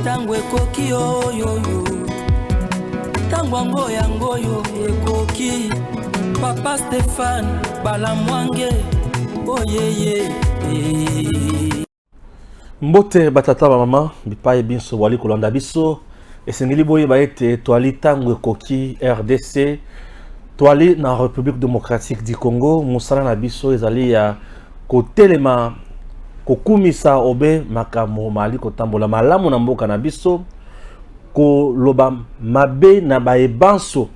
tango ekoki oyoyo tango yangoyo ekoki papa Stéphane balamwange oyeye mbote batata ba mama bipaye binso wali kolanda biso esengeli boye ba ete toali tango ekoki RDC toali na République démocratique du Congo musala na biso ezali ya kotelema kokumisa obe makamo mali kotambola malamu na mboka na biso koloba mabe na baebanso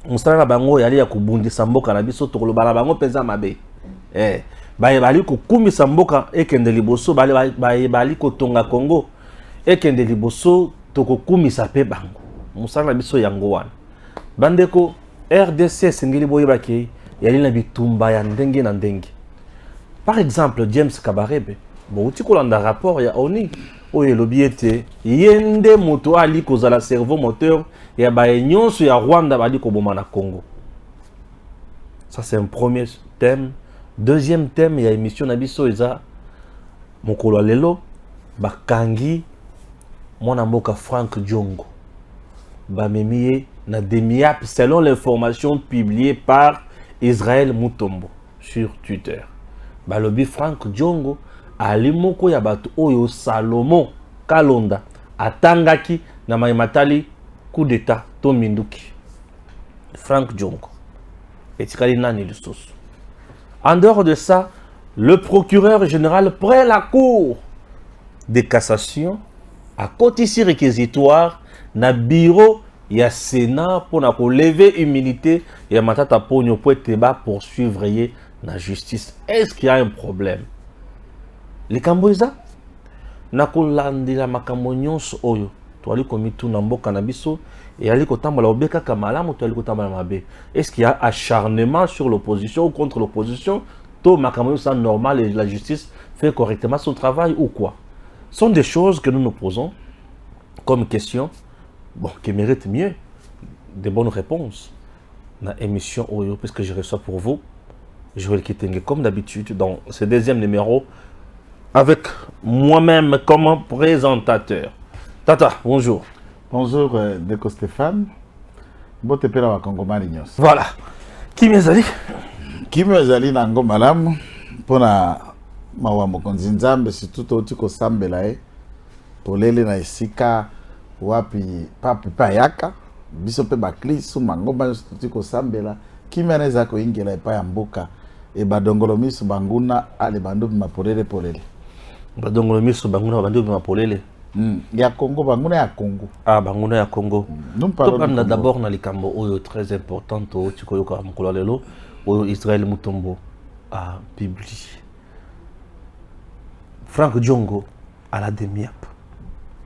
musala na bango yali ya kubundisa mboka na biso tokoloba na bango penza mabe bali kokumisa mboka ekende liboso bali kotonga Congo ekende liboso tokokumisa pe bango musala na biso yango wana bandeko RDC singeli boye baki yali na bitumba ya ndenge na ndenge. Par exemple James Kabarebe bon uti kolanda rapport ya ONU oyo elobi ete yende moto ali kozala cerveau moteur ya baenyonso ya Rwanda bali koboma na Congo. Ça c'est un premier thème. Deuxième thème ya émission na biso eza mokolo lelo bakangi mwana mboka Frank Diongo bamemiye na demiap selon l'information publiée par Israël Mutombo sur Twitter. Balobi Frank Diongo ali moko ya bato oyo Salomon Kalonda atangaki na maimatali coup d'état to minduki. Frank Diongo etikali nani lisusu. En dehors de ça, le procureur général près la cour de cassation a cotissé réquisitoire na bureau ya Sénat pour na lever immunité et matata pogno pour être poursuivre la justice. Est-ce qu'il y a un problème? Les Kamboïza na kolandila makambo nyonso oyo toali komitu na mboka na biso et ali kotambola obeka kamalamu toali kotambola mabe. Est-ce qu'il y a acharnement sur l'opposition ou contre l'opposition? To makambo ça normal et la justice fait correctement son travail ou quoi? Ce sont des choses que nous nous posons comme question, bon, qui méritent mieux des bonnes réponses. Dans l'émission Oyo, puisque je reçois pour vous, Joël Kitenge, comme d'habitude, dans ce deuxième numéro, avec moi-même comme présentateur. Tata, bonjour. Bonjour, Deko Stéphane. Bote pela wa Congo Marignos. Voilà. Qui m'ezali? Qui m'ezali na Ngo Malamu pona mawa mokonzi nzambe surtout oti ko sambela polele na isika wapi papi payaka biso pe baklisu mangomba oti ko sambela kimeneza ko ingela epa ya mboka e badongolo misu banguna ale bandu mapolele polele badongolo misu banguna bandu mapolele ya Congo banguna ya Congo banguna ya Congo nous parlons d'abord na likambo oyo très importante oti ko yoka mukolo lelo oyo Israël Mutombo a publié Frank Diongo à la demi-ap.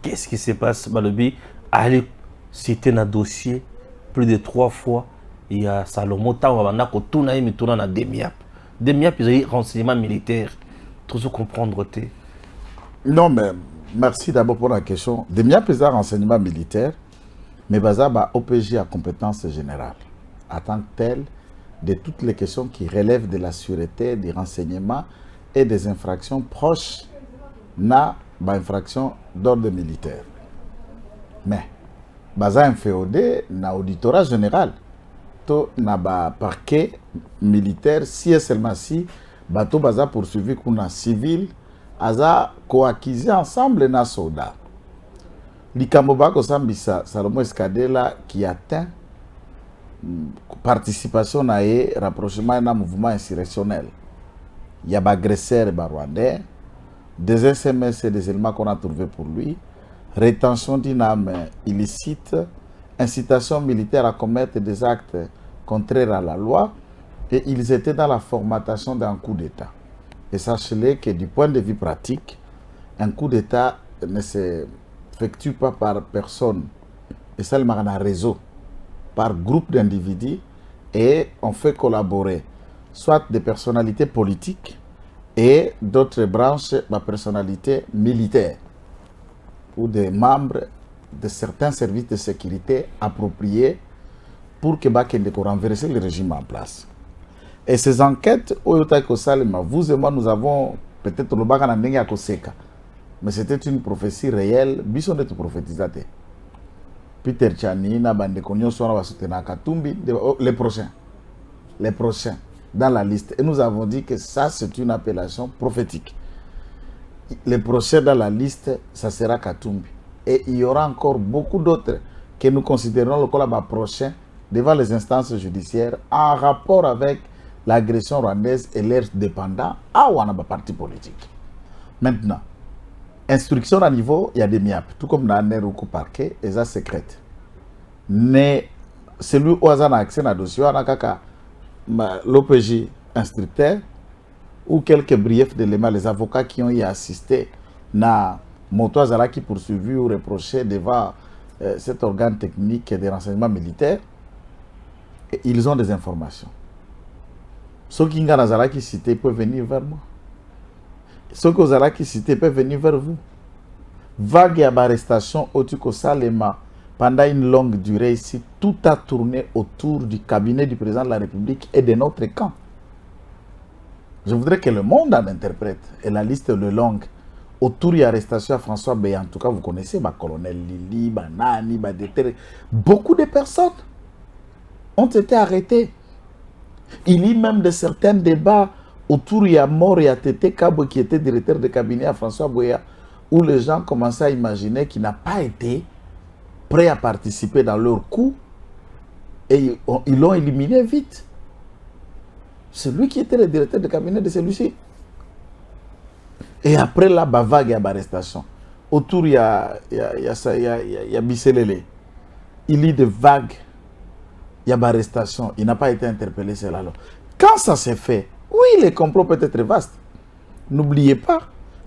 Qu'est-ce qui se passe? Balobi allez citer un dossier plus de 3 fois. Il y a Salomon Tawabana ko tuna mi tuna na demi-ap. Demi-ap ils ont renseignement militaire. Toujours comprendre té. Non mais merci d'abord pour la question. Demi-ap ils ont renseignement militaire mais baza ba OPJ à compétence générale. En tant que tel de toutes les questions qui relèvent de la sûreté, des renseignements et des infractions proches na ba infraction d'ordre militaire. Mais baza MFOD na auditorat général to na ba parquet militaire si et seulement si bato baza poursuivi kuna civil aza coaccusé ensemble na soda. Likambo bako sambisa Salomon Escadela qui atteint participation na rapprochement na mouvement insurrectionnel. Il y a des agresseurs rwandais, des SMS et des éléments qu'on a trouvés pour lui, rétention d'une âme illicite, incitation militaire à commettre des actes contraires à la loi, et ils étaient dans la formatation d'un coup d'État. Et sachez-le que du point de vue pratique, un coup d'État ne s'effectue pas par personne, et seulement en réseau, par groupe d'individus, et on fait collaborer soit des personnalités politiques et d'autres branches de personnalités militaires ou des membres de certains services de sécurité appropriés pour que renverser le régime en place. Et ces enquêtes, vous et moi, nous avons peut-être le bac en Koseka. mais c'était une prophétie réelle. Biso net prophétisate. Peter Tchani, na bande konyo sona va soutenir Katumbi, les prochains. Les prochains dans la liste. Et nous avons dit que ça, c'est une appellation prophétique. Les prochains dans la liste, ça sera Katumbi. Et il y aura encore beaucoup d'autres que nous considérons le collab prochain devant les instances judiciaires en rapport avec l'agression rwandaise et leurs dépendants à Wanaba parti politique. Maintenant, instruction à niveau, il y a des MIAP, tout comme dans le parquet, et ça secrète. Mais celui où on a accès à dossier, on a l'OPJ instructeur ou quelques briefs d'éléments, les avocats qui ont y assisté na Motoazala qui poursuivi ou reproché devant cet organe technique des renseignements militaires, et ils ont des informations. Ceux qui ont qui cité peuvent venir vers moi. Ceux qui ont cité peuvent venir vers vous. Vague et arrestation au Tuko Salema pendant une longue durée ici, tout a tourné autour du cabinet du président de la République et de notre camp. Je voudrais que le monde en interprète, et la liste est longue. Autour de l'arrestation à François Béa, en tout cas, vous connaissez, colonel Lili, Nani, beaucoup de personnes ont été arrêtées. Il y a même de certains débats autour de la mort et à Tété Kabo, qui était directeur de cabinet à François Béa, où les gens commençaient à imaginer qu'il n'a pas été prêt à participer dans leur coup, et ils l'ont éliminé vite. C'est lui qui était le directeur de cabinet de celui-ci. Et après la vague et l'arrestation, autour il y a Bisselele. Il y a des vagues, il y a l'arrestation. Il n'a pas été interpellé, c'est là. Quand ça s'est fait, oui, les complots peuvent être vastes. N'oubliez pas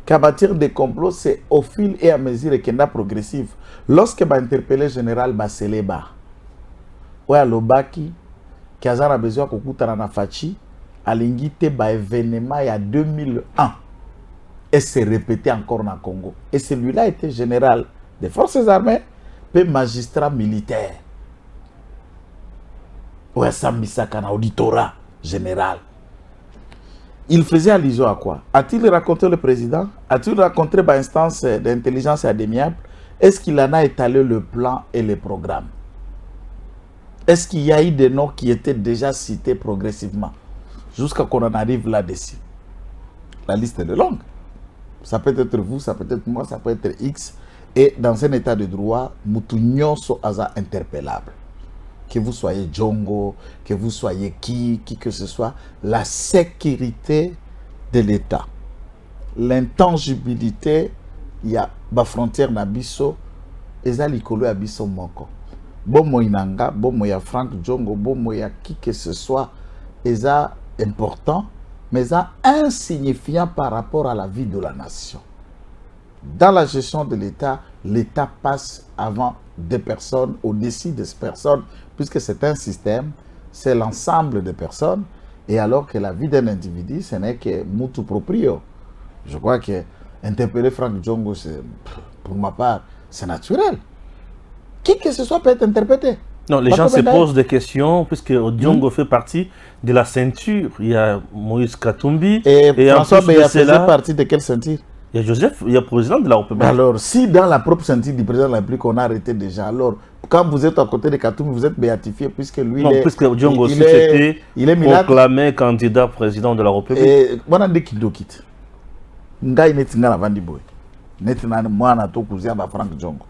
qu'à bâtir des complots, c'est au fil et à mesure qu'il y a progressive. Lorsque va interpeller le général Baseleba, ou à Lobaki, qui a besoin de Koukoutarana Fachi, à l'ingité ba événement il y a 2001. Et c'est répété encore dans le Congo. Et celui-là était général des forces armées, puis magistrat militaire. Ouais, Sambisaka na auditorat général. Il faisait allusion à quoi? A-t-il raconté le président? A-t-il raconté l'instance d'intelligence indéniable? Est-ce qu'il en a étalé le plan et le programme? Est-ce qu'il y a eu des noms qui étaient déjà cités progressivement? Jusqu'à qu'on en arrive là-dessus. La liste est longue. Ça peut être vous, ça peut être moi, ça peut être X. Et dans un état de droit, Moutounion sont interpellables. Que vous soyez Djongo, que vous soyez qui que ce soit, la sécurité de l'État, l'intangibilité, il y a des frontières n'abisso, et ça l'icolo abisso moko. Bon moinanga, bon moya Frank Djongo, bon moya qui que ce soit, et ça important, mais ça insignifiant par rapport à la vie de la nation. Dans la gestion de l'État, l'État passe avant des personnes, au-dessus des personnes, puisque c'est un système, c'est l'ensemble des personnes, et alors que la vie d'un individu, ce n'est que mutu proprio. Je crois que interpeller Frank Djongo, pour ma part, c'est naturel. Qui que ce soit peut être interprété. Non, les gens se posent des questions, puisque Djongo fait partie de la ceinture. Il y a Moïse Katumbi. Et François Béa faisait partie de quelle ceinture? Il y a Joseph, il y a le président de la République. Alors, si dans la propre ceinture du président de la République, on a arrêté déjà, alors, quand vous êtes à côté de Katumbi, vous êtes béatifié, puisque lui, non, puisque Djongo aussi était proclamé candidat président de la République. Et, moi, je dis qu'il Ngai netinga na vandi boy. Netina mwana to kuzia ba Frank Djongo.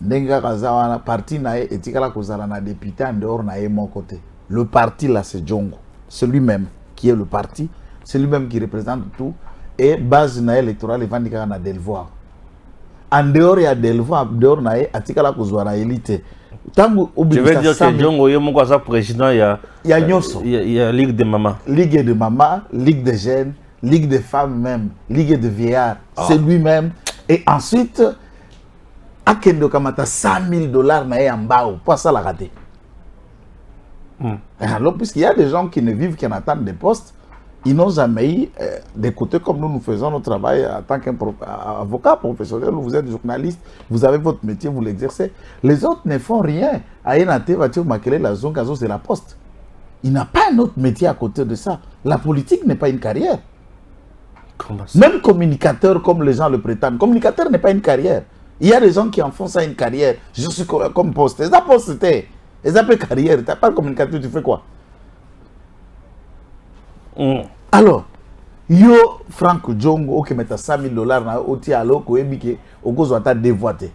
Ndenga kazawa na parti na etikala kozala na député en dehors na mon côté. Le parti là c'est Djongo. C'est lui-même qui est le parti, c'est lui-même qui représente tout et base na électorale evandika na Delvoye. En dehors il y a Delvoye, en dehors na etikala kozala élite. Tangu je veux dire que Djongo yé moko za président il y a Ligue de Maman. Ligue de Maman, Ligue de jeunes, Ligue des femmes même, Ligue de vieillards, c'est lui-même. Et ensuite, Akendo Kamata $100,000 na yambao, pas ça la rater. Alors, puisqu'il y a des gens qui ne vivent qu'en attendant des postes, ils n'ont jamais eu d'écouter comme nous faisons notre travail en tant qu'avocat professionnel, vous êtes journaliste, vous avez votre métier, vous l'exercez. Les autres ne font rien. Ayenate va te maquiller la zone gazos de la poste. Il n'a pas un autre métier à côté de ça. La politique n'est pas une carrière. Comment ça? Même communicateur, comme les gens le prétendent. Communicateur n'est pas une carrière. Il y a des gens qui en font ça une carrière. Je suis comme poste. Et ça, poste, c'était. Et ça, peut carrière. Tu n'as pas de communicateur, tu fais quoi? Alors, yo, Frank Djongo, qui met $100 000 au tia alors qu'on est au cause de ta dévoité.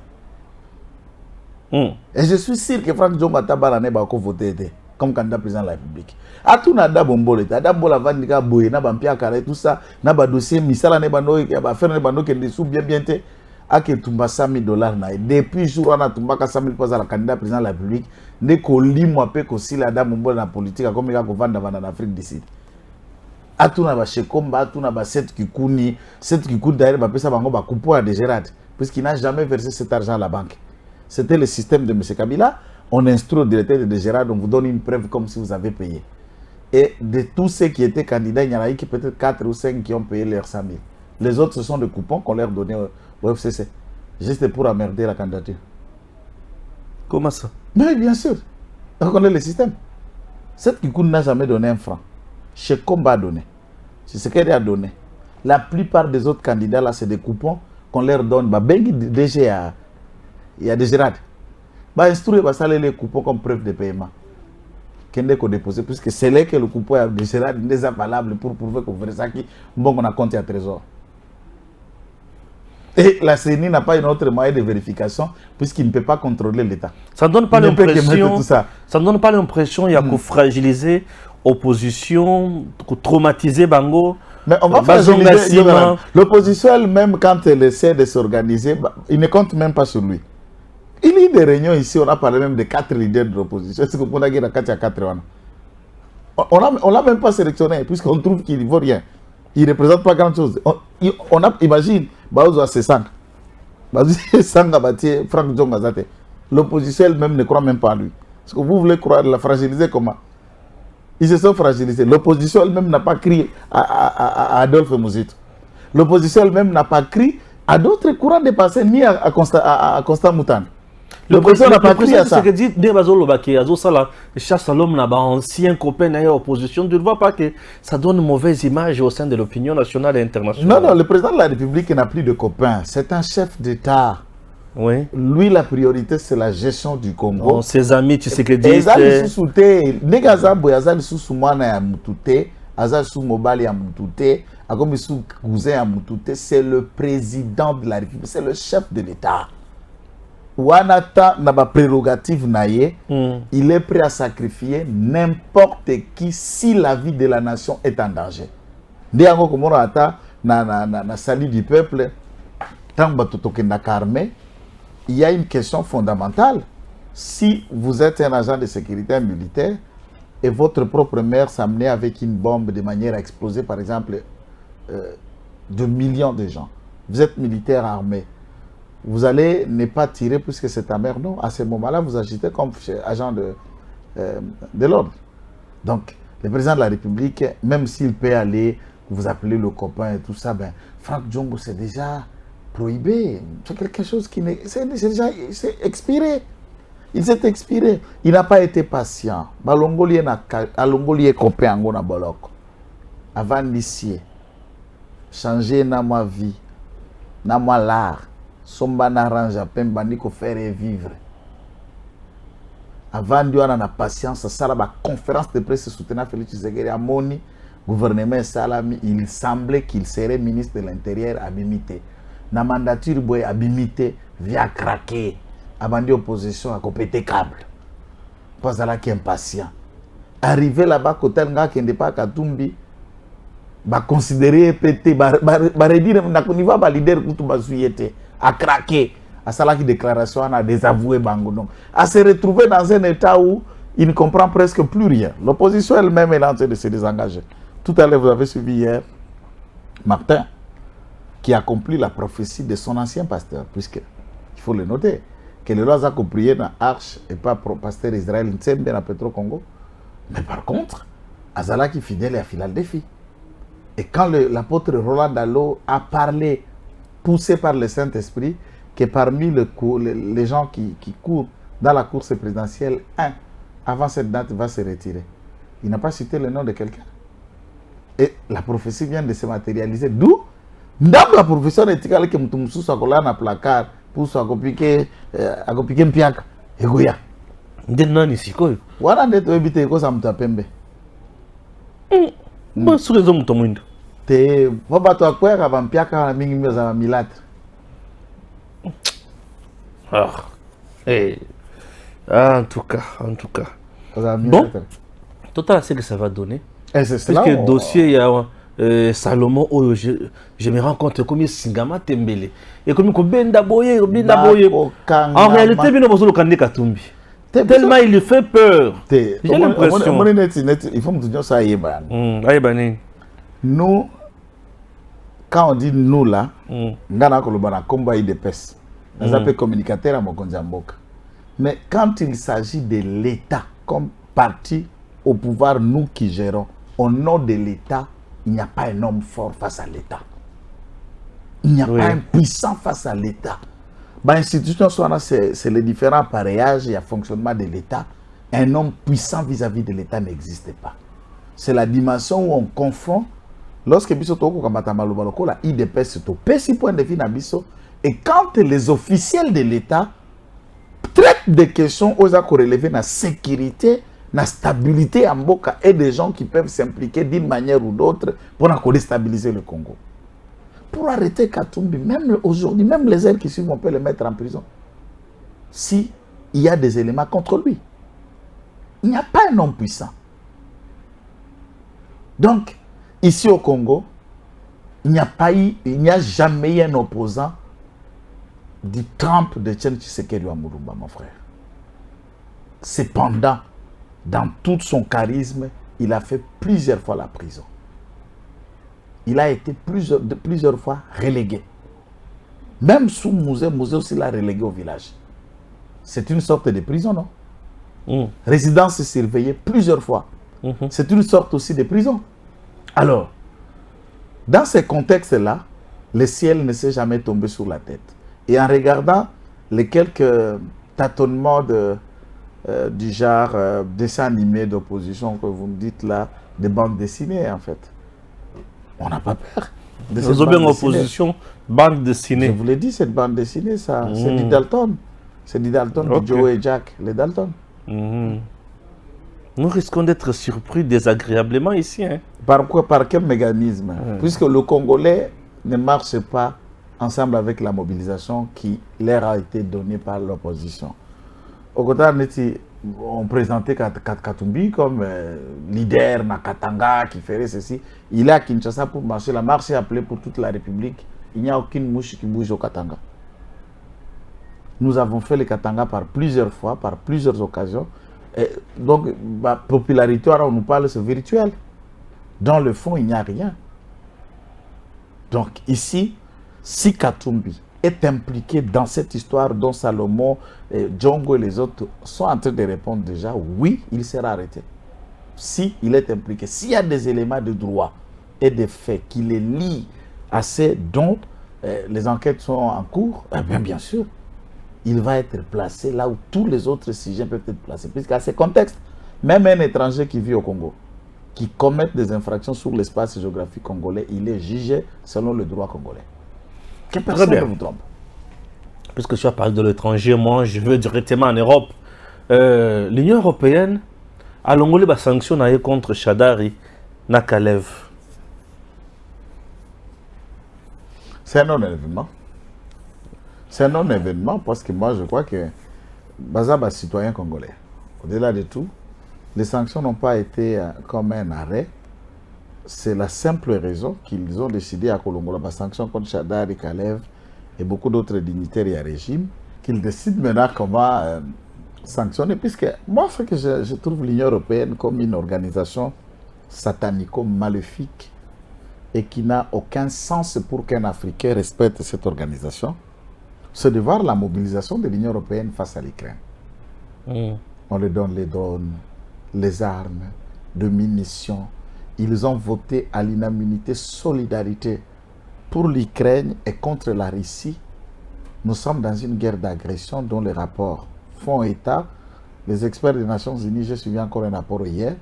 Et je suis sûr que Frank Djongo a tabané voté comme candidat président de la République. A tout nada bombole, ada bola vandika boye na bampia carré tout ça, na ba dossier misala ne bano ba faire ne bano que des sous bien té a que tumba $100 000 na depuis jour na tumba ka $100 000 pour la candidat président de la République, ne ko limo pe ko sila da bombole na politique comme ka ko vanda en Afrique du Sud. A tout na ba shekomba, a tout na ba set kikuni d'ailleurs ba pesa bango ba coupo à Gérard puisqu'il n'a jamais versé cet argent à la banque. C'était le système de M. Kabila. On instruit au directeur de Gérard, on vous donne une preuve comme si vous avez payé. Et de tous ceux qui étaient candidats, il y en a eu peut-être 4 ou 5 qui ont payé leurs 100 000. Les autres, ce sont des coupons qu'on leur donnait au FCC. Juste pour emmerder la candidature. Comment ça? Mais bien sûr. On connaît le système. Cette Kikoun n'a jamais donné un franc. Chez Comba a donné. C'est ce qu'elle a donné. La plupart des autres candidats, là, c'est des coupons qu'on leur donne. Bah, DG il y a des Gérard. Bah, instruire les coupons comme preuve de paiement. Qu'on a déposé, puisque c'est là que le coupon de Gérard n'est pas valable pour prouver que vous faites ça qui, bon, on a compté à trésor. Et la CENI n'a pas une autre moyen de vérification, puisqu'il ne peut pas contrôler l'État. Ça ne donne pas l'impression, ça ne donne pas l'impression qu'il y a qu'à fragiliser l'opposition, traumatiser Bango. Mais on va fragiliser l'opposition elle-même quand elle essaie de s'organiser, il ne compte même pas sur lui. Il y a des réunions ici, on a parlé même de 4 leaders de l'opposition. Est-ce qu'on a dit qu'il y a 4 on l'a même pas sélectionné, puisqu'on trouve qu'il ne vaut rien. Il ne représente pas grand-chose. Imagine, Baouzo a ses 5. Baouzo a 5 à Frank Djongo Azate. L'opposition elle-même ne croit même pas à lui. Est-ce que vous voulez croire la fragiliser comment? Ils se sont fragilisés. L'opposition elle-même n'a pas crié à Adolphe Mouzito. L'opposition elle-même n'a pas crié à d'autres courants dépassés, ni à Constant Moutane. L'opposition n'a pas crié à ça. Ce que dit Debazolo Baké, Azosala, chasse à l'homme là-bas, ancien copain d'ailleurs opposition, tu ne vois pas que ça donne une mauvaise image au sein de l'opinion nationale et internationale. Non, le président de la République n'a plus de copains. C'est un chef d'État. Oui. Lui, la priorité, c'est la gestion du Congo. Bon, ses amis, tu sais que disent. C'est le président de la République, c'est le chef de l'État. Wanata n'a pas prérogative naïe, il est prêt à sacrifier n'importe qui si la vie de la nation est en danger. Ndiango komorata na salut du peuple, tant karmé. Il y a une question fondamentale. Si vous êtes un agent de sécurité militaire et votre propre mère s'amenait avec une bombe de manière à exploser, par exemple, de millions de gens, vous êtes militaire armé, vous allez ne pas tirer puisque c'est ta mère. Non, à ce moment-là, vous agissez comme agent de l'ordre. Donc, le président de la République, même s'il peut aller, vous appeler le copain et tout ça, ben, Frank Djongo, c'est déjà prohibé. C'est quelque chose qui c'est déjà expiré. Il s'est expiré. Il n'a pas été patient. Alongoli est copain en bolok. Avant d'initier, changer na ma vie, na ma l'art, somba na range à peine bandiko faire et vivre. Avant de avoir la patience, ça la conférence de presse soutenant Félix Tshisekedi à Moni, gouvernement Salami, il semblait qu'il serait ministre de l'Intérieur à Bimité. Na mandature boy à Bimité via craquer. Abandi opposition à péter câble. Pas là qui est impatient. Arrivé là-bas, côté nga qui n'est pas Katumbi, bah considérer péter, bah redire na koniva ba leader kutu bazuyete, à craquer, à ça là qui déclaration à désavouer Bango donc, à se retrouver dans un état où il ne comprend presque plus rien. L'opposition elle-même est en train de se désengager. Tout à l'heure vous avez suivi hier Martin qui accomplit la prophétie de son ancien pasteur, puisque il faut le noter. Que le roi a prié dans l'Arche et pas pasteur Israël Ntsembe dans Petro-Congo. Mais par contre, Azala qui est fidèle et à Philadelphie. Et quand l'apôtre Roland Dallot a parlé, poussé par le Saint-Esprit, que parmi les gens qui courent dans la course présidentielle, un, avant cette date, va se retirer. Il n'a pas cité le nom de quelqu'un. Et la prophétie vient de se matérialiser. D'où Ndambo la professeur etikala ke mutu mususu akola na placard pour so akopike mpiaka egoya. Nde nani sikoyo? Wana nde toyebi te ekosa mutu apembe. Ba sulezo mutu mwindo. Te po bato akweyaka bampiaka na mingi mio za milatre. En tout cas. Bon, total, c'est que ça va donner. Et c'est cela. Parce que le dossier, il y a Salomon, je me rends compte comme Singama Tembele. Et comme Benda Boye. En réalité, il y a tellement il lui fait peur. J'ai l'impression. Il faut me dire ça. Nous, quand on dit nous là, on a un combat de peste. On appelle communicateur à Mokonzamboka. Mais quand il s'agit de l'État comme parti au pouvoir, nous qui gérons, au nom de l'État, il n'y a pas un homme fort face à l'État. Il n'y a pas un puissant face à l'État. L'institution, c'est les différents appareillages et le fonctionnement de l'État. Un homme puissant vis-à-vis de l'État n'existe pas. C'est la dimension où on confond. Lorsque Bissotoko Kamatamalobaloko, la IDP, c'est au petit point de vue d'Abisso. Et quand les officiels de l'État traitent des questions aux accords relevés dans la sécurité, la stabilité en Boka et des gens qui peuvent s'impliquer d'une manière ou d'autre pour déstabiliser le Congo. Pour arrêter Katumbi, même aujourd'hui, même les ailes qui suivent, on peut les mettre en prison. Si il y a des éléments contre lui. Il n'y a pas un homme puissant. Donc, ici au Congo, il n'y a jamais eu un opposant du Trump de Tchen Tshisekedi Wamurumba, mon frère. Cependant, dans tout son charisme, il a fait plusieurs fois la prison. Il a été plusieurs fois relégué. Même sous Mouzé aussi l'a relégué au village. C'est une sorte de prison, non? Résidence surveillée plusieurs fois. C'est une sorte aussi de prison. Alors, dans ces contextes-là, le ciel ne s'est jamais tombé sur la tête. Et en regardant les quelques tâtonnements du genre dessin animé d'opposition que vous me dites là, des bandes dessinées en fait, on n'a pas peur. Nous avons une opposition, bande dessinée. Je vous l'ai dit, cette bande dessinée, ça, c'est du Dalton. C'est du Dalton, du Joe et Jack, les Dalton. Nous risquons d'être surpris désagréablement ici. Hein. Par quel mécanisme? Puisque le Congolais ne marche pas ensemble avec la mobilisation qui leur a été donnée par l'opposition. Au contraire, on présentait Katumbi comme leader Nakatanga qui ferait ceci. Il est à Kinshasa pour marcher. La marche est appelée pour toute la République. Il n'y a aucune mouche qui bouge au Katanga. Nous avons fait le Katanga par plusieurs fois, par plusieurs occasions. Et donc, la popularité, alors on nous parle, c'est virtuel. Dans le fond, il n'y a rien. Donc ici, si Katumbi est impliqué dans cette histoire dont Salomon, Djongo et les autres sont en train de répondre déjà, oui, il sera arrêté. Si il est impliqué, s'il y a des éléments de droit et des faits qui les lient à ces dont les enquêtes sont en cours, eh bien sûr, il va être placé là où tous les autres sujets peuvent être placés. Puisqu'à ces contextes, même un étranger qui vit au Congo, qui commet des infractions sur l'espace géographique congolais, il est jugé selon le droit congolais. Que personne ne vous trompe. Puisque tu as parlé de l'étranger, moi je veux directement en Europe. L'Union européenne a l'ongolé va sanctionner contre Shadari Nakalev. C'est un non-événement. C'est un non-événement parce que moi je crois que Bazab est citoyen congolais. Au-delà de tout, les sanctions n'ont pas été comme un arrêt. C'est la simple raison qu'ils ont décidé à Kolongola, la sanction contre Shadari, Kalev et beaucoup d'autres dignitaires et régimes, qu'ils décident maintenant comment sanctionner. Puisque moi, ce que je trouve l'Union européenne comme une organisation satanico-maléfique et qui n'a aucun sens pour qu'un Africain respecte cette organisation, c'est de voir la mobilisation de l'Union européenne face à l'Ukraine. On leur donne les drones, les armes, de munitions. Ils ont voté à l'unanimité solidarité pour l'Ukraine et contre la Russie. Nous sommes dans une guerre d'agression dont les rapports font état. Les experts des Nations Unies, j'ai suivi encore un rapport hier.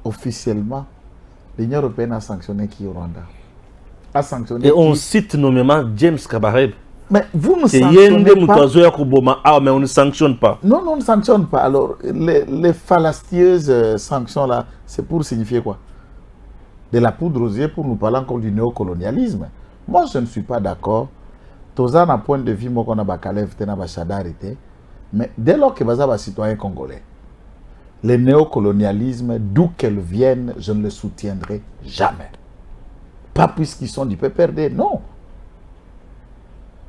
Officiellement, l'Union européenne a sanctionné qui au Rwanda? a sanctionné. Et on cite nommément James Kabarebe. Mais vous ne C'est sanctionnez pas. Mais on ne sanctionne pas. Non, on ne sanctionne pas. Alors, les fallacieuses sanctions là, c'est pour signifier quoi? De la poudre aux yeux pour nous parler encore du néocolonialisme. Moi, je ne suis pas d'accord. Tozan a point de vue, moi, qu'on a Bakalev, mais dès lors que vous avez un citoyen congolais, le néocolonialisme, d'où qu'elles viennent, je ne le soutiendrai jamais. Pas puisqu'ils sont du PPRD, non.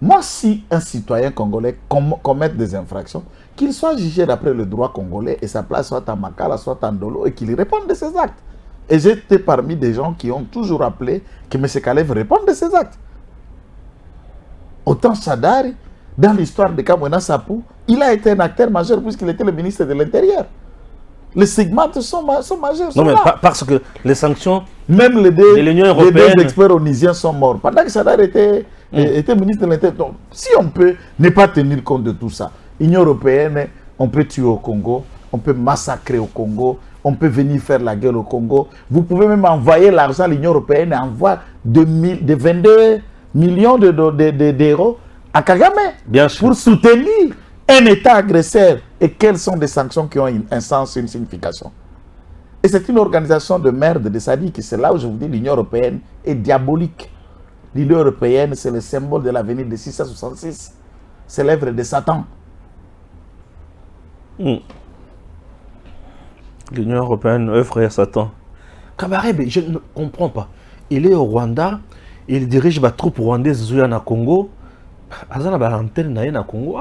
Moi, si un citoyen congolais commet des infractions, qu'il soit jugé d'après le droit congolais et sa place soit à Makala, soit à Ndolo, et qu'il réponde de ses actes. Et j'étais parmi des gens qui ont toujours appelé que M. Kalev réponde de ses actes. Autant Sadari, dans l'histoire de Kamwena Sapou, il a été un acteur majeur puisqu'il était le ministre de l'Intérieur. Les segments sont majeurs. Non, mais parce que les sanctions, même les de l'Union européenne, deux experts onisiens sont morts. Pendant que Sadar était ministre de l'Intérieur. Donc, si on peut ne pas tenir compte de tout ça, l'Union européenne, on peut tuer au Congo, on peut massacrer au Congo, on peut venir faire la guerre au Congo. Vous pouvez même envoyer l'argent, l'Union européenne envoie de 22 millions d'euros à Kagame. Bien sûr. Pour soutenir un État agresseur. Et quelles sont des sanctions qui ont un sens, une signification? Et c'est une organisation de merde de Sadiq. C'est là où je vous dis l'Union européenne est diabolique. L'Union européenne, c'est le symbole de l'avenir de 666. C'est l'œuvre de Satan. L'Union européenne œuvre à Satan. Kabarebe, je ne comprends pas. Il est au Rwanda, il dirige la troupe rwandaise au Congo. Azana balantene na na Congo.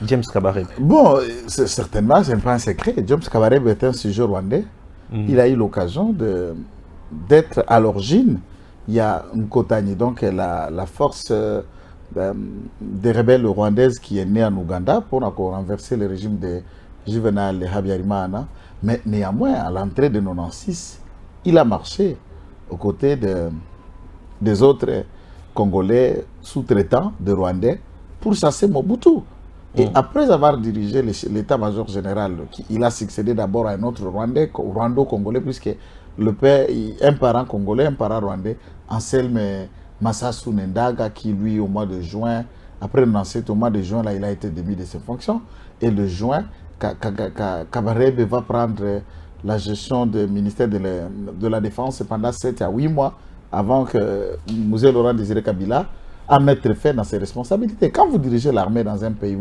James Kabarebe. Bon, certainement, ce n'est pas un secret. James Kabarebe est un sujet rwandais. Il a eu l'occasion d'être à l'origine. Il y a Nkotani, donc la force des rebelles rwandaises qui est née en Ouganda pour renverser le régime de Juvenal Habyarimana. Mais néanmoins, à l'entrée de 96, il a marché aux côtés des autres Congolais sous-traitants de Rwandais pour chasser Mobutu. Et après avoir dirigé l'état-major général, il a succédé d'abord à un autre Rwando-Congolais, puisque un parent congolais, un parent rwandais, Anselme Massassou Nendaga, qui lui, au mois de juin, après le 97, au mois de juin, là, il a été démis de ses fonctions. Et le juin, Kabarebe va prendre la gestion du ministère de la Défense pendant 7 à 8 mois avant que Mosé Laurent Désiré Kabila à mettre fin dans ses responsabilités. Quand vous dirigez l'armée dans un pays,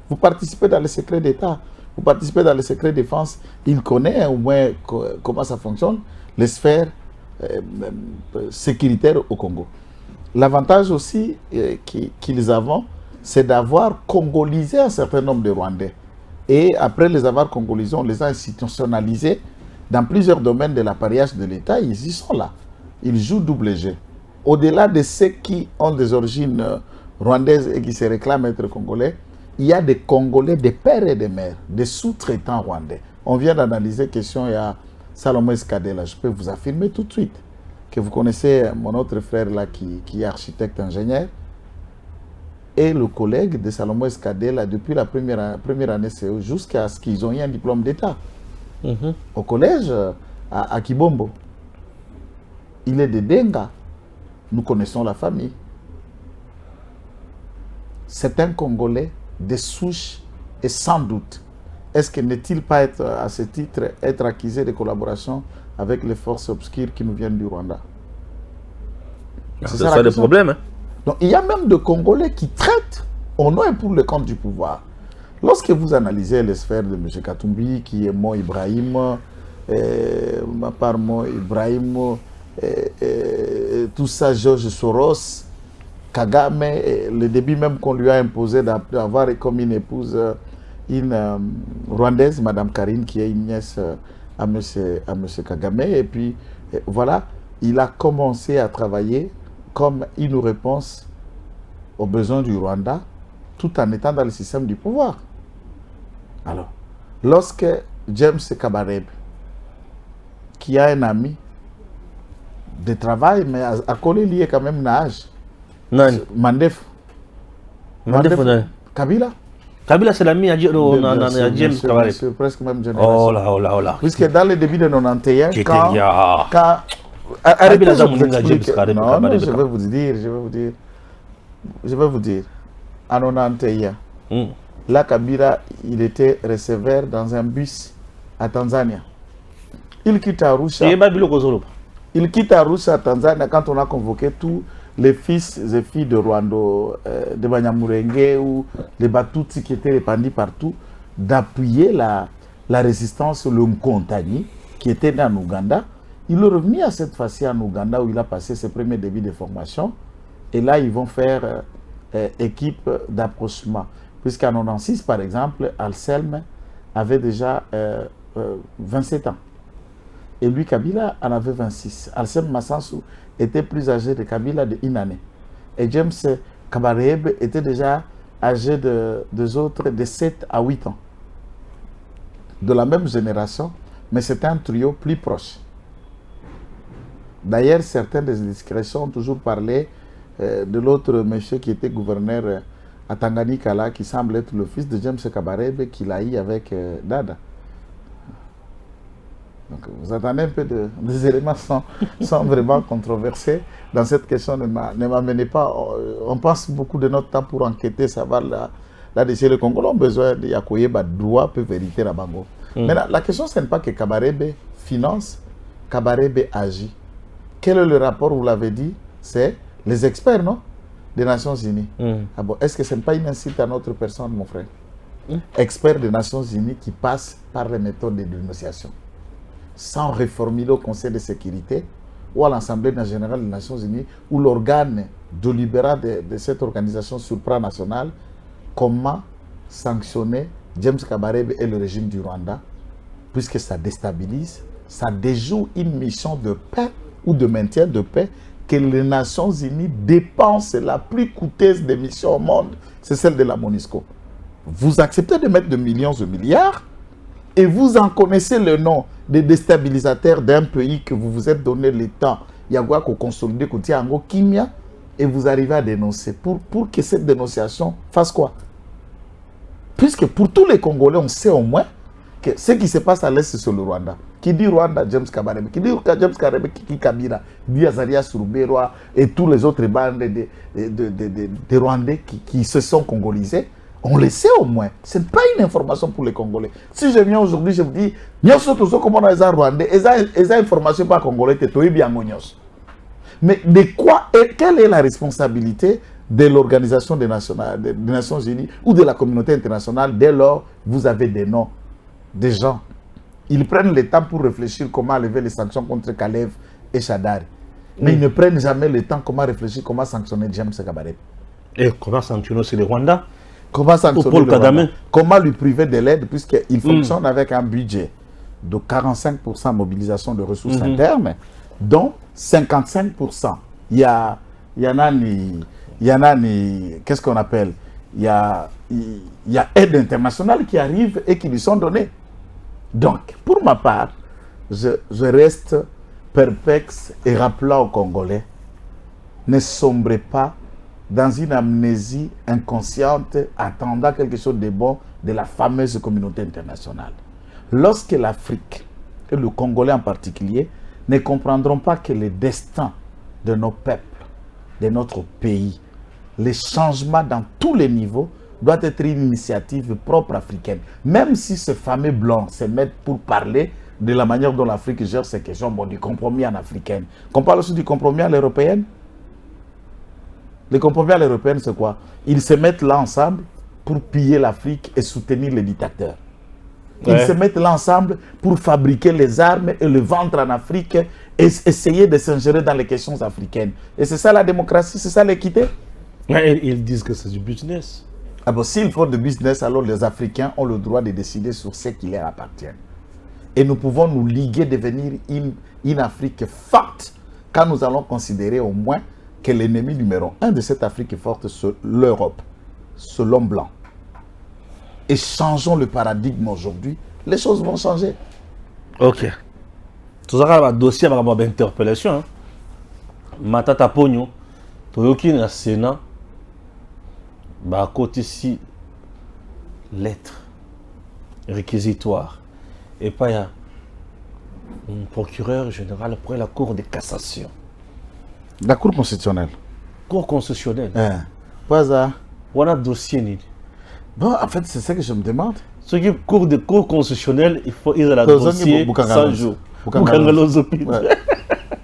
vous participez dans le secret d'État, vous participez dans le secret de défense, il connaît au moins comment ça fonctionne, les sphères sécuritaires au Congo. L'avantage aussi qu'ils ont, c'est d'avoir congolisé un certain nombre de Rwandais. Et après les avoir congolisés, on les a institutionnalisés dans plusieurs domaines de l'appareillage de l'État, ils y sont là. Ils jouent double jeu. Au-delà de ceux qui ont des origines rwandaises et qui se réclament être congolais, il y a des Congolais, des pères et des mères, des sous-traitants rwandais. On vient d'analyser question, il y a Salomon Escadela. Je peux vous affirmer tout de suite que vous connaissez mon autre frère là qui est architecte ingénieur et le collègue de Salomon Escadela depuis la première année CO jusqu'à ce qu'ils ont eu un diplôme d'État. Au collège à Kibombo. Il est de Denga. Nous connaissons la famille. C'est un Congolais de souche et sans doute. Est-ce que n'est-il pas à ce titre être accusé de collaboration avec les forces obscures qui nous viennent du Rwanda? C'est ça le problème. Hein? Donc il y a même des Congolais qui traitent au nom et pour le compte du pouvoir. Lorsque vous analysez les sphères de M. Katumbi, qui est Mo Ibrahim, ma part Mo Ibrahim, tout ça, Georges Soros, Kagame, le début même qu'on lui a imposé d'avoir comme une épouse une Rwandaise, Madame Karine, qui est une nièce à M. Kagame. Et puis, voilà, il a commencé à travailler comme une réponse aux besoins du Rwanda, tout en étant dans le système du pouvoir. Alors, lorsque James Kabarebe, qui a un ami de travail, mais à coller lié quand même l'âge. Mandef. Kabila. Kabila, c'est l'ami à James Kabarebe. Presque même génération. Oh là. Puisque dans le début de 91, Arrêtez, Kabila je a vous Mouninga explique. James Kabarebe, Non, Kabarebe, je vais vous dire, je vais vous dire. En 91, là, Kabila, il était receveur dans un bus à Tanzanie. Il quitte Arusha. Il quitte Arusha, Tanzanie, quand on a convoqué tous les fils et filles de Rwando, de Banyamulenge ou les Batutsi qui étaient répandus partout, d'appuyer la résistance, le Mkontani, qui était né en Ouganda. Il est revenu à cette fois-ci en Ouganda où il a passé ses premiers débuts de formation. Et là, ils vont faire équipe d'approchement. Puisqu'en 96, par exemple, Alselm avait déjà 27 ans. Et lui, Kabila, en avait 26. Alselm Massansou était plus âgé de Kabila d'une année. Et James Kabarebe était déjà âgé des autres de 7 à 8 ans. De la même génération, mais c'était un trio plus proche. D'ailleurs, certaines des indiscrétions ont toujours parlé de l'autre monsieur qui était gouverneur à Tanganyika, là, qui semble être le fils de James Kabarebe, qu'il a eu avec Dada. Donc, vous attendez un peu des éléments sont vraiment controversés. Dans cette question, ne m'amenez pas. On passe beaucoup de notre temps pour enquêter, savoir là-dessus. Les Congolais ont besoin de Yakoyeba droit, peu vérité, la bango. Maintenant, la question, ce n'est pas que Kabarebe finance, Kabarebe agit. Quel est le rapport, vous l'avez dit? C'est les experts, non? Des Nations Unies. Ah bon, est-ce que ce n'est pas une insulte à notre personne, mon frère? Experts des Nations Unies qui passent par les méthodes de dénonciation. Sans reformuler au Conseil de sécurité ou à l'Assemblée générale des Nations Unies, ou l'organe délibérant de cette organisation supranationale, comment sanctionner James Kabarebe et le régime du Rwanda, puisque ça déstabilise, ça déjoue une mission de paix ou de maintien de paix que les Nations Unies dépensent la plus coûteuse des missions au monde, c'est celle de la MONUSCO. Vous acceptez de mettre de millions de milliards et vous en connaissez le nom des déstabilisateurs d'un pays que vous vous êtes donné le temps. Il y a quoi qu'on consolide, qu'on tient en Kimia, et vous arrivez à dénoncer. Pour que cette dénonciation fasse quoi? Puisque pour tous les Congolais, on sait au moins que ce qui se passe à l'Est, c'est le Rwanda. Qui dit Rwanda, James Kabarebe. Qui dit James Kabarebe, Kiki Kabila, dit Azaria Suruberwa et tous les autres bandes de Rwandais qui se sont congolisés. On le sait au moins. Ce n'est pas une information pour les Congolais. Si je viens aujourd'hui, je vous dis, nous sommes comme on a les Rwandais, les informations pas congolais, c'est bien. Mais de quoi et quelle est la responsabilité de l'Organisation des Nations Unies ou de la communauté internationale dès lors vous avez des noms des gens? Ils prennent le temps pour réfléchir comment lever les sanctions contre Kalev et Shadari. Mais ils ne prennent jamais le temps comment réfléchir comment sanctionner James Kabarebe. Et comment sanctionner aussi le Rwanda? Comment sanctionner le Rwanda? Comment lui priver de l'aide puisqu'il fonctionne avec un budget de 45% mobilisation de ressources internes, dont 55%. Il y en a, qu'est-ce qu'on appelle? Il y a aide internationale qui arrive et qui lui sont données. Donc, pour ma part, je reste perplexe et rappelant aux Congolais, ne sombrez pas dans une amnésie inconsciente attendant quelque chose de bon de la fameuse communauté internationale. Lorsque l'Afrique, et le Congolais en particulier, ne comprendront pas que le destin de nos peuples, de notre pays, les changements dans tous les niveaux doit être une initiative propre africaine. Même si ce fameux blanc se met pour parler de la manière dont l'Afrique gère ces questions, bon, du compromis en africaine. Qu'on parle aussi du compromis à l'européenne. Le compromis à l'européenne, c'est quoi? Ils se mettent là ensemble pour piller l'Afrique et soutenir les dictateurs. Ils se mettent là ensemble pour fabriquer les armes et le vendre en Afrique et essayer de s'ingérer dans les questions africaines. Et c'est ça la démocratie, c'est ça l'équité? Ils disent que c'est du business. Ah bon, s'il faut du business, alors les Africains ont le droit de décider sur ce qui leur appartient. Et nous pouvons nous liguer, devenir une Afrique forte quand nous allons considérer au moins que l'ennemi numéro 1 de cette Afrique forte, c'est l'Europe, c'est l'homme blanc. Et changeons le paradigme aujourd'hui, les choses vont changer. Ok. Tout ça, un dossier avec une interpellation. Matata Pogno, Toyoki na Sénat, bah côté ici, lettre réquisitoire. Et pas procureur général pour la Cour de cassation. La Cour constitutionnelle. Cour constitutionnelle. Pas ça. On a dossier ni. Bon, en fait, c'est ça que je me demande. Ce qui est cour constitutionnelle, il faut ir à la dossier 100 jours.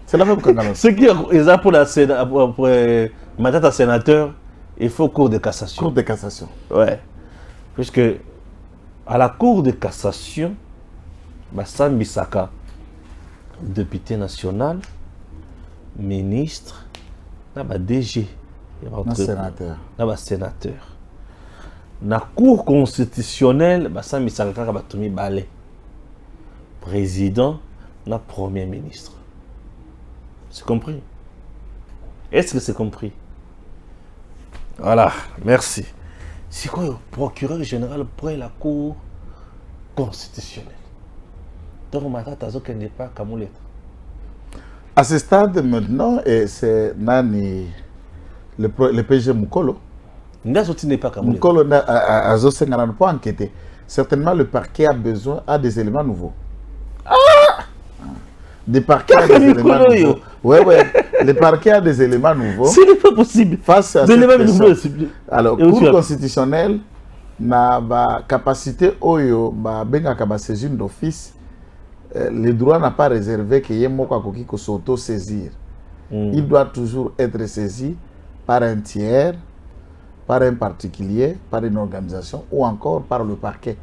C'est la même Bukangaloz. Ce qui est pour la mandat à sénateur, il faut cour de cassation. Cour de cassation. Ouais. Puisque à la cour de cassation, Bassam Bissaka, député national, ministre, DG, sénateur. Sénateur. La cour constitutionnelle, Bassam Bissaka Batoumi Balé, président, na premier ministre. C'est compris? Est-ce que c'est compris? Voilà, merci. C'est quoi le procureur général pour la Cour constitutionnelle? Donc, maintenant, n'est pas Kamoulet. À ce stade, maintenant, c'est Nani, le PG Mukolo. N'est pas Kamoulet. Mukolo n'a pas enquêté. Certainement, le parquet a des éléments nouveaux. Des parquets a des éléments nouveaux. Oui. Le parquet a des éléments nouveaux. Ce n'est pas possible. Face à cette question. Alors, Cour constitutionnelle n'a pas capacité oyo ba saisir d'office. Le droit n'a pas réservé que Yemoka Koki ko s'auto-saisir. Il doit toujours être saisi par un tiers, par un particulier, par une organisation ou encore par le parquet.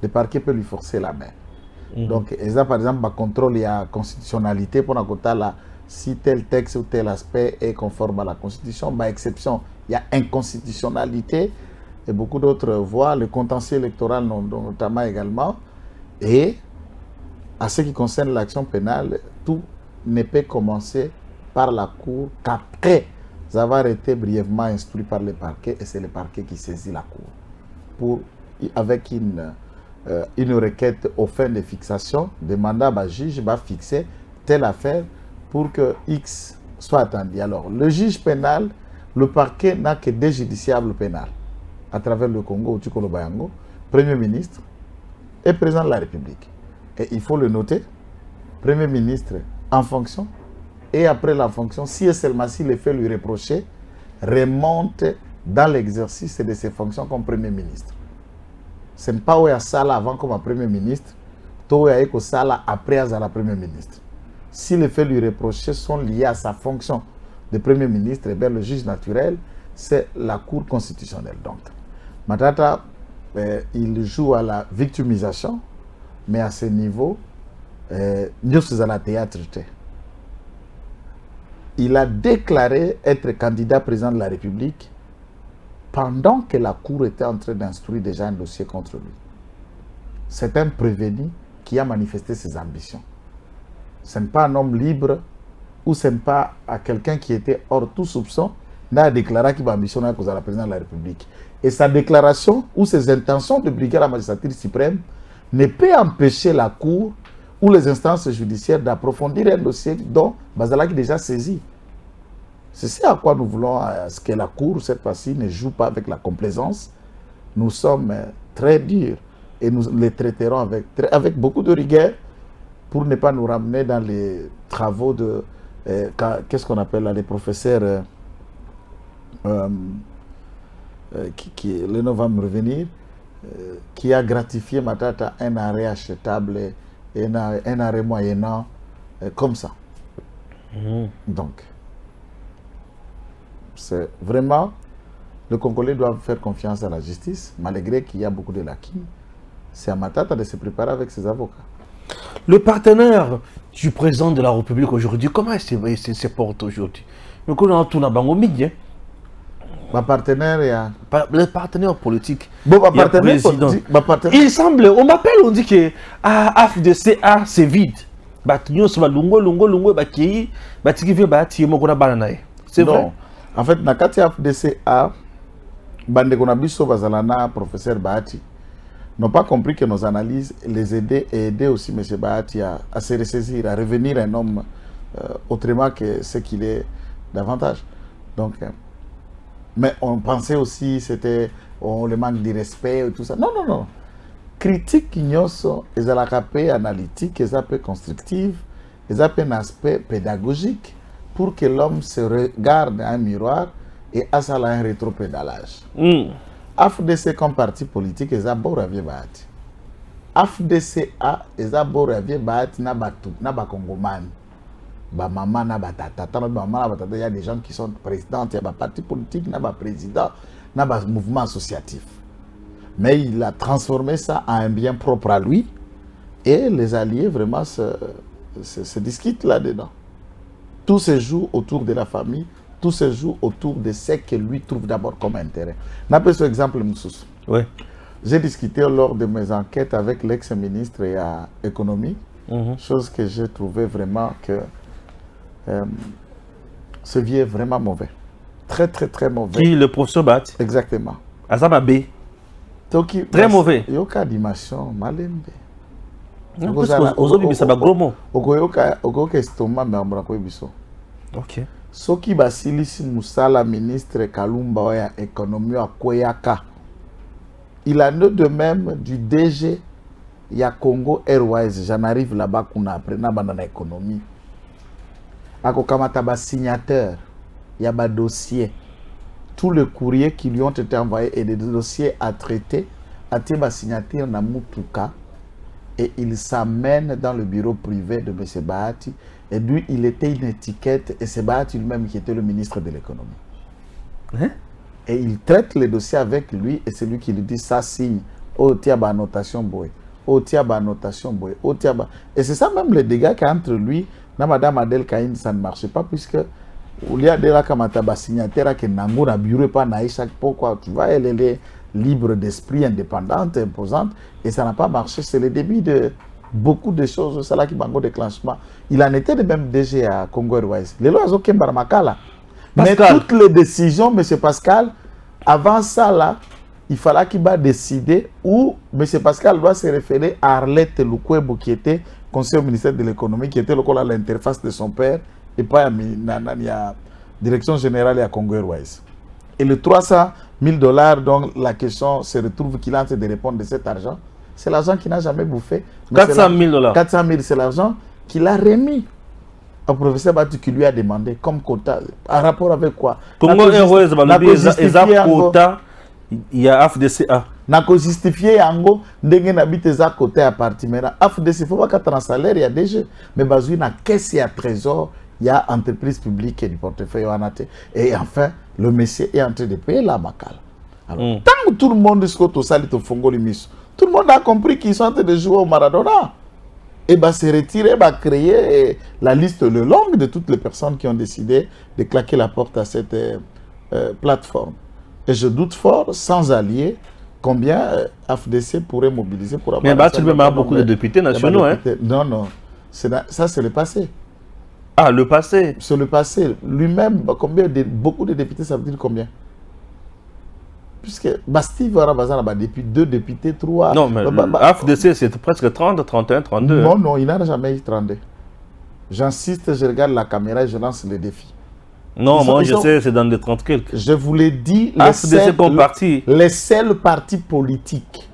Le parquet peut lui forcer la main. Donc, par exemple, le contrôle, il y a constitutionnalité pour si tel texte ou tel aspect est conforme à la Constitution. Par exception, il y a inconstitutionnalité et beaucoup d'autres voies, le contentieux électoral notamment également. Et à ce qui concerne l'action pénale, tout ne peut commencer par la Cour qu'après avoir été brièvement instruit par le parquet, et c'est le parquet qui saisit la Cour avec une requête aux fins de fixation, demandant à juge va fixer telle affaire pour que X soit attendu. Alors, le juge pénal, le parquet n'a que des justiciables pénals à travers le Congo, au Tukolo Bayango, Premier ministre et Président de la République. Et il faut le noter, Premier ministre en fonction, et après la fonction, si et seulement si les faits lui reprochés remontent dans l'exercice de ses fonctions comme Premier ministre. Ce n'est pas où il y a ça avant comme Premier ministre, tout il y a ça après à la Premier ministre. Si les faits lui reprochés sont liés à sa fonction de Premier ministre, eh bien, le juge naturel, c'est la Cour constitutionnelle. Donc, Matata, il joue à la victimisation, mais à ce niveau, nous sommes à la théâtre. Il a déclaré être candidat président de la République pendant que la Cour était en train d'instruire déjà un dossier contre lui. C'est un prévenu qui a manifesté ses ambitions. Ce n'est pas un homme libre ou ce n'est pas à quelqu'un qui était hors tout soupçon n'a déclaré qu'il va ambitionner à cause de la présidence de la République. Et sa déclaration ou ses intentions de briguer la magistrature suprême ne peut empêcher la Cour ou les instances judiciaires d'approfondir un dossier dont Bazalaki est déjà saisi. C'est ce à quoi nous voulons ce que la Cour, cette fois-ci, ne joue pas avec la complaisance. Nous sommes très durs et nous les traiterons avec beaucoup de rigueur pour ne pas nous ramener dans les travaux de... qu'est-ce qu'on appelle là, les professeurs... le nom va me revenir, qui a gratifié Matata un arrêt achetable et un arrêt moyennant, comme ça. Donc, c'est vraiment, le Congolais doit faire confiance à la justice, malgré qu'il y a beaucoup de lacunes. C'est à Matata de se préparer avec ses avocats. Le partenaire du président de la République aujourd'hui, comment il se porte aujourd'hui? Le partenaire, le partenaire politique. Bon, partenaire politique. Il semble, on m'appelle, on dit que AFDCA c'est vide. C'est vrai. En fait, Nakati AFDCA, Bande Konabiso Bazalana, professeur Bahati, n'ont pas compris que nos analyses les aidaient et aidaient aussi M. Bahati à se ressaisir, à revenir un homme autrement que ce qu'il est davantage. Donc, mais on pensait aussi c'était le manque de respect et tout ça. Non, non, non. critique nyonso ezalaka pe analytique, eza pe constructive, eza pe un aspect pédagogique pour que l'homme se regarde dans un miroir et asala un rétropédalage. AFDC comme parti politique eza bora vie baati. AFDCA eza bora vie baati na ba Congomani. Ba maman na ba tata, il y a des gens qui sont présidents, il y a des partis politiques, il y a des présidents, il y a des mouvements associatifs. Mais il a transformé ça en un bien propre à lui et les alliés vraiment se discutent là-dedans. Tout se joue autour de la famille, tout se joue autour de ce que lui trouve d'abord comme intérêt. N'appelle ce exemple, Moussous. Oui. J'ai discuté lors de mes enquêtes avec l'ex-ministre de l'économie, chose que j'ai trouvé vraiment que ce vieux est vraiment mauvais. Très, très, très mauvais. Qui, le professeur Bat? Exactement. Azaba B. Très mauvais. Il y a une animation malembe. Aujourd'hui, ça va gros mot. Ok. Soki Basilisi Moussala, ministre Kalumba ya économie à Koyaka. Il en est de même du DG ya Congo Airways. J'en arrive là-bas qu'on a appris na banana économie. Ako kamata ba signateur, ya ba dossier. Tous les courriers qui lui ont été envoyés et des dossiers à traiter, à ba signature na Mutuka. Et il s'amène dans le bureau privé de M. Bahati. Et lui, il était une étiquette. Et c'est Bahati lui-même qui était le ministre de l'économie. Hein? Et il traite les dossiers avec lui. Et c'est lui qui lui dit, ça signe. Oh, tiens, bah, annotation, boy. Oh, tiens, bah, annotation, boy. Oh, tiens, bah. Et c'est ça même le dégât qu'entre lui, et Madame Adel Kaïn, ça ne marchait pas. Puisque, il y a des là, comme un signataire, qui n'a pas bureau, pas naïcha. Pourquoi? Tu vois, elle est libre d'esprit, indépendante, imposante, et ça n'a pas marché. C'est le début de beaucoup de choses. C'est là qui m'a un déclenchement. Il en était de même DG à Congo Airways. Les lois ont Makala. Mais toutes les décisions, M. Pascal, avant ça, là, il fallait qu'il va décider où M. Pascal doit se référer à Arlette Lukwebo, qui était conseiller au ministère de l'économie, qui était à l'interface de son père, et pas à la direction générale à Congo Airways. Et le 300 000 $, donc la question se retrouve qu'il a en train de répondre de cet argent. C'est l'argent qu'il n'a jamais bouffé. 400 000 $. 400 000, c'est l'argent qu'il a remis au professeur Batu qui lui a demandé comme quota. En rapport avec quoi? Congo Airways, quota, il y a AFDCA. N'a pas justifié Yango, n'engue n'habite za côté à partir maintenant. AFDC, il faut pas qu'être en salaire, il y a des jeux. Mais bazou, na caisse et à trésor, il y a entreprise publique et du portefeuille. Et enfin, le monsieur est en train de payer la Makala. Alors, tant que tout le monde est au salit au Fongo Limis, tout le monde a compris qu'ils sont en train de jouer au Maradona. Et bah, se retirer, bah, créer la liste le longue de toutes les personnes qui ont décidé de claquer la porte à cette plateforme. Et je doute fort, sans alliés, combien AFDC pourrait mobiliser pour avoir... Mais bah, tu peux avoir beaucoup de députés nationaux, hein? Non, non. Ça, c'est le passé. Ah, le passé? Sur le passé. Lui-même, combien beaucoup de députés, ça veut dire combien? Puisque Bastille va avoir depuis 2 députés, 3... Non, mais AFDC, c'est presque 30, 31, 32. Non, non, il n'a jamais eu 32. J'insiste, je regarde la caméra et je lance le défi. Non, moi je sais, c'est dans les 30 quelques. Je vous l'ai dit, les seuls partis politiques,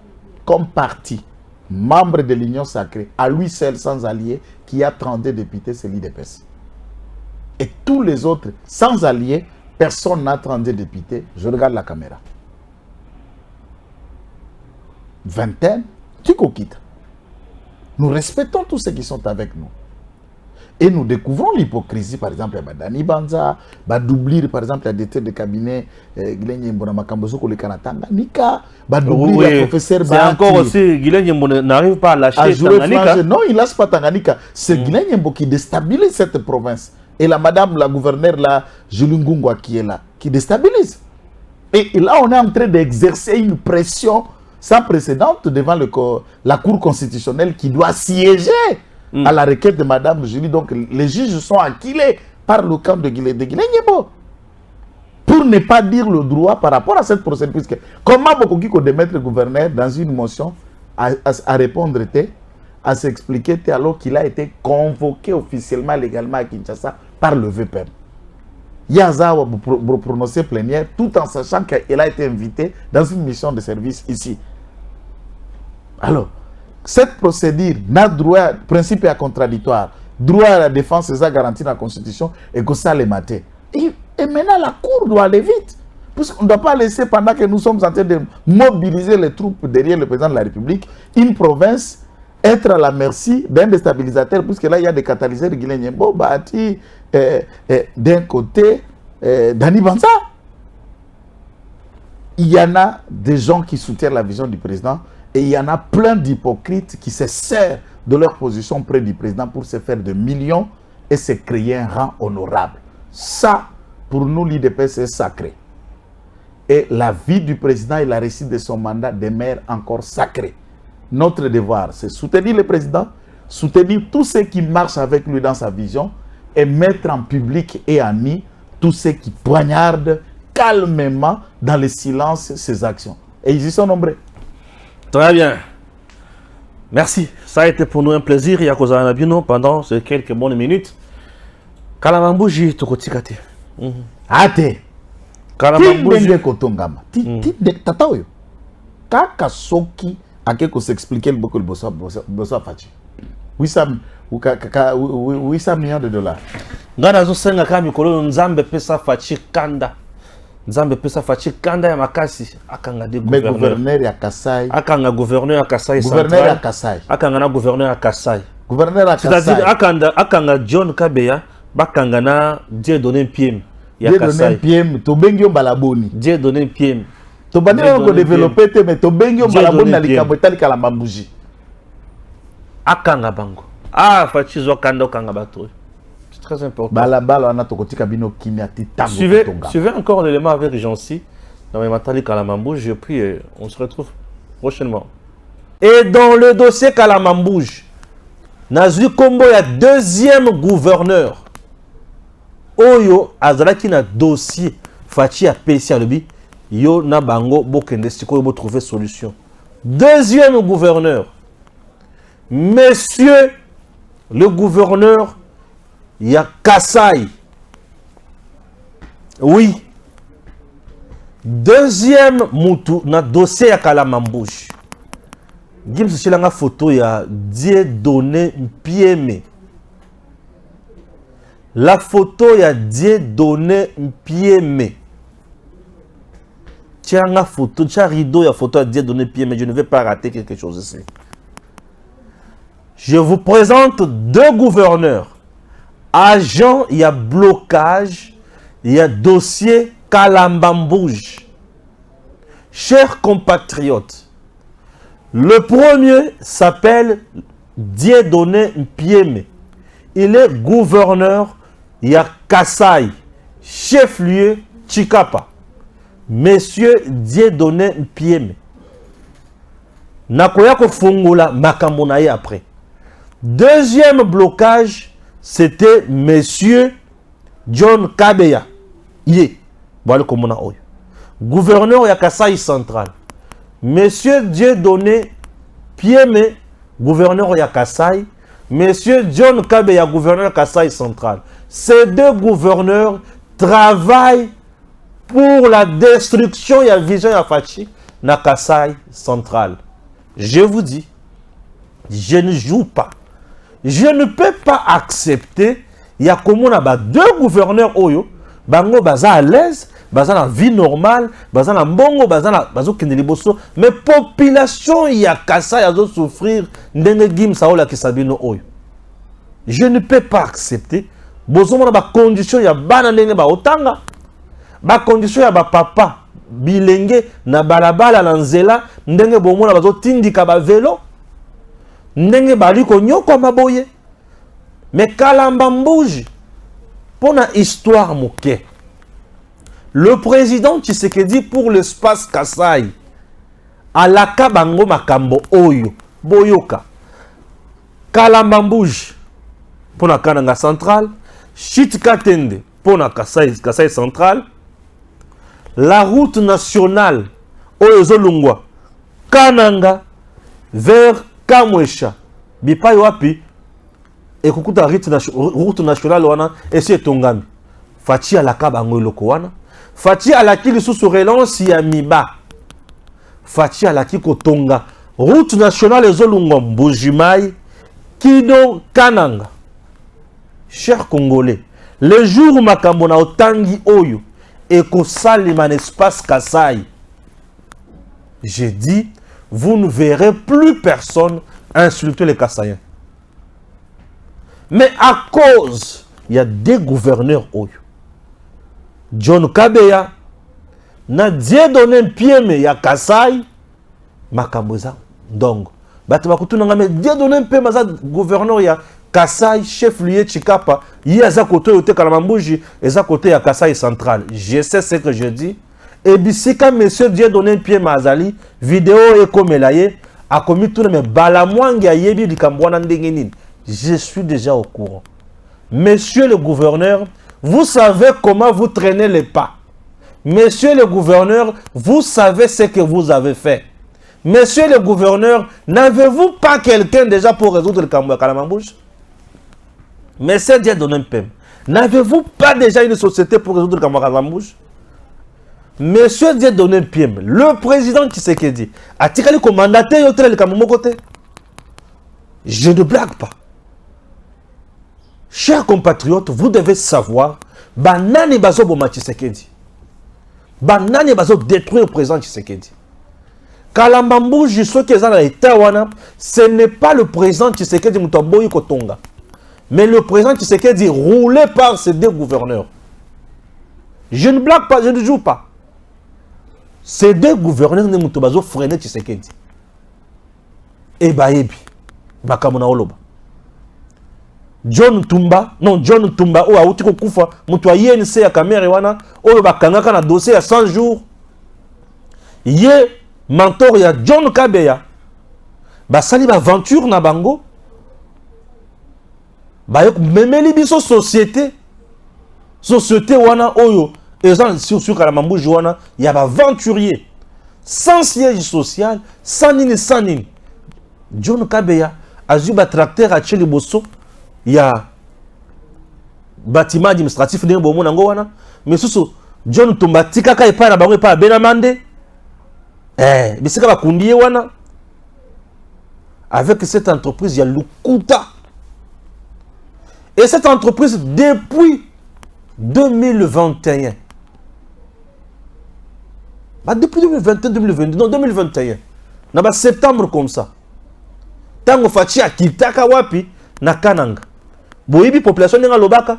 comme parti, membre de l'Union sacrée, à lui seul, sans alliés, qui a 32 députés, c'est l'IDPS. Et tous les autres, sans alliés, personne n'a 32 députés. Je regarde la caméra. Vingtaine, tu quittes. Nous respectons tous ceux qui sont avec nous. Et nous découvrons l'hypocrisie, par exemple, à Dani Banza, d'oublier, par exemple, la directeur de cabinet, Guilaine Mbonamakambozo, le Kanatanga, Nika, d'oublier le professeur Bahati. C'est encore aussi, Guilaine Mbonamakambozo n'arrive pas à lâcher Tanganyika. Non, il ne lâche pas Tanganyika. C'est Guilaine Mbonamakambozo qui déstabilise cette province. Et la madame, la gouverneure, là, Julie Ngungwa, qui est là, qui déstabilise. Et là, on est en train d'exercer une pression sans précédent devant la Cour constitutionnelle qui doit siéger à la requête de Madame Julie. Donc, les juges sont acquilés par le camp de Guilaine Nyebo. Pour ne pas dire le droit par rapport à cette procédure. Puisque comment beaucoup de mettre le gouverneur dans une motion à répondre, à s'expliquer, alors qu'il a été convoqué officiellement, légalement à Kinshasa par le VPN. Yaza pour prononcer plénière tout en sachant qu'elle a été invitée dans une mission de service ici. Alors, cette procédure n'a droit, principe est contradictoire, droit à la défense, c'est ça garanti dans la Constitution, et que ça les maté. Et maintenant, la Cour doit aller vite. Puisqu'on ne doit pas laisser, pendant que nous sommes en train de mobiliser les troupes derrière le président de la République, une province être à la merci d'un déstabilisateur, puisque là, il y a des catalyseurs de Guinée-Niembo, Bahati, d'un côté, Dani Banza. Il y en a des gens qui soutiennent la vision du président et il y en a plein d'hypocrites qui se servent de leur position près du président pour se faire de millions et se créer un rang honorable. Ça, pour nous, l'IDP, c'est sacré. Et la vie du président et la réussite de son mandat demeurent encore sacrés. Notre devoir, c'est soutenir le président, soutenir tous ceux qui marchent avec lui dans sa vision et mettre en public et en nid tous ceux qui poignardent calmement dans le silence ses actions. Et ils y sont nombreux. Très bien. Merci. Ça a été pour nous un plaisir. Yakoza Nabino pendant ces quelques bonnes minutes. Kalamambouji Tokotikate. Ate. Kalamambouji Kotongama. Tata oyo. Kaka soki akeko s'expliquer beaucoup le bossa fachi. 800 millions de dollars. Ngana zo senga kami kolo nzambe pesa fachi kanda. Nzambe pesa fachi kanda ya makasi akanga de gouverneur ya Kasai. Akanga gouverneur ya Kasai gouverneur ya Kasai. Akanga na gouverneur ya Kasai. Gouverneur ya Kasai. C'est-à-dire akanga John Kabeya bakanga na Dieu donné PM ya Kasai. Dieu donné PM to bengio balaboni. Dieu donné PM. To bandi ko développer te mais to bengio balaboni na likambo etali kala mambuji. Akanga bango. Ah fachi zo kanda okanga bato. Très important. Suivez encore l'élément avec Jancy dans mes matali Kalamambouge. Et puis on se retrouve prochainement. Et dans le dossier Kalamambouge, Nazui Kombo, il y a deuxième gouverneur. Oyo Azalaki na dossier Fachi a PC Alobi. Yo na bango bokende siko yo trouver solution. Deuxième gouverneur. Monsieur le gouverneur. Il y a Kasai. Oui. Deuxième moutou, na dossier ya Kalamambouge. Gims Chilanga photo ya Dieu donné Mpieme. La photo ya Dieu donné Mpieme. Tiens photo, tiens rideau ya photo ya Dieu donné Mpieme. Je ne vais pas rater quelque chose ici. Je vous présente deux gouverneurs. Agent, il y a blocage, il y a dossier Kalambambouge. Chers compatriotes, le premier s'appelle Dieudonné Mpieme. Il est gouverneur, il y a Kasai, chef-lieu Chikapa. Monsieur Dieudonné Mpieme. Nakoya ko fungola makambo na ye après. Deuxième blocage, c'était Monsieur John Kabeya. Voilà comment on a. Gouverneur ya Kasai central. Monsieur Dieudonné Mpieme, gouverneur ya Kasai. Monsieur John Kabeya, gouverneur Kasai central. Ces deux gouverneurs travaillent pour la destruction ya vision ya Fachi na Kasai central. Je vous dis, je ne joue pas. Je ne peux pas accepter, il y a comme on a deux gouverneurs oyo, bango baza à l'aise, baza la vie normale, baza la mbongo, bazo kendeliboso, mais population il y a kasa ya zo souffrir ndenge gim saola kisabino oyo. Je ne peux pas accepter, bozo mona ba condition ya bana ndenge ba otanga, ba condition ya ba papa bilenge na balabala na nzela ndenge bomona bazo tindika ba vélo. Ndenge baliko nyoko maboye. Mais Kalambambouge, pour la histoire moquée, le président Tshisekedi pour l'espace Kasai, alaka bango makambo oyo, boyoka. Kalambambouge, pour la Kananga centrale, Chitkatende, pour la Kasai centrale, la route nationale, Oyozolungwa, Kananga, vers Kamwesha, bipai wapi, et kukuta route nationale wana, et c'est Tongami. Fachi alaka bango loko wana. Fachi alaki lisusu relance ya miba. Fachi alaki kotonga route nationale ezolunga Mbujimai Kino Kananga. Chers Congolais, le jour où makambo na otangi oyo ekosalima na espace Kasai, j'ai dit, vous ne verrez plus personne insulter les Kassaïens. Mais à cause, il y a des gouverneurs oyo. John Kabeya n'a dit donné un pied mais il y a Kasai makamboza donc bato bakutuna ngame dia donné un pied maza gouverneur ya Kasai chef lieu Chikapa yi aza côté yote Kalamambuji eza côté ya Kasai central. Je sais ce que je dis et bisika monsieur Dieu donné un pied mazali vidéo et comme laye a commis tout mais balamwangi ya yebi likambwana ndenge nini. Je suis déjà au courant. Monsieur le gouverneur, vous savez comment vous traînez les pas. Monsieur le gouverneur, vous savez ce que vous avez fait. Monsieur le gouverneur, n'avez-vous pas quelqu'un déjà pour résoudre le Kambo à Kalamambouche? Monsieur Dia Donempem, n'avez-vous pas déjà une société pour résoudre le Kambo à Kalamambouche? Monsieur Dia Donempem, le président Tshisekedi, a-t-il comme mandataire au le Kambo côté? Je ne blague pas. Chers compatriotes, vous devez savoir, banani bazo boma Tshisekedi. Banani bazo détruire le président Tshisekedi. Kalamambouji, ceux qui sont dans l'état, ce n'est pas le président Tshisekedi Mutomboyi Kotonga. Mais le président Tshisekedi roulé par ces deux gouverneurs. Je ne blague pas, je ne joue pas. Ces deux gouverneurs ne Mutobazo freiner Tshisekedi. Et Baebi, Bakamona Oloba. John Tumba, ou Aoutiko Koufa, Moutoua YNC à Kamere Wana, ou Bakangaka na dossier à 100 jours. Yé, mentor ya John Kabeya, basali ba aventure na bango, bayok memeli biso société wana oyo, ezan sur Kalamambouji wana, ya ba aventurier, sans siège social, sans nini. John Kabeya, azuba tracteur à Tcheli Bosso, il y a bâtiment administratif de Bomo Nango wana, mais sous John Tumba tikaka et pas na bango et pas Benamande. Mais c'est comme Kundié wana. Avec cette entreprise, il y a Lukuta. Et cette entreprise, depuis 2021, depuis 2021, 2022, non 2021, dans septembre comme ça, tango fachi akitaka wapi na Kananga. Boyibi population nga lobaka,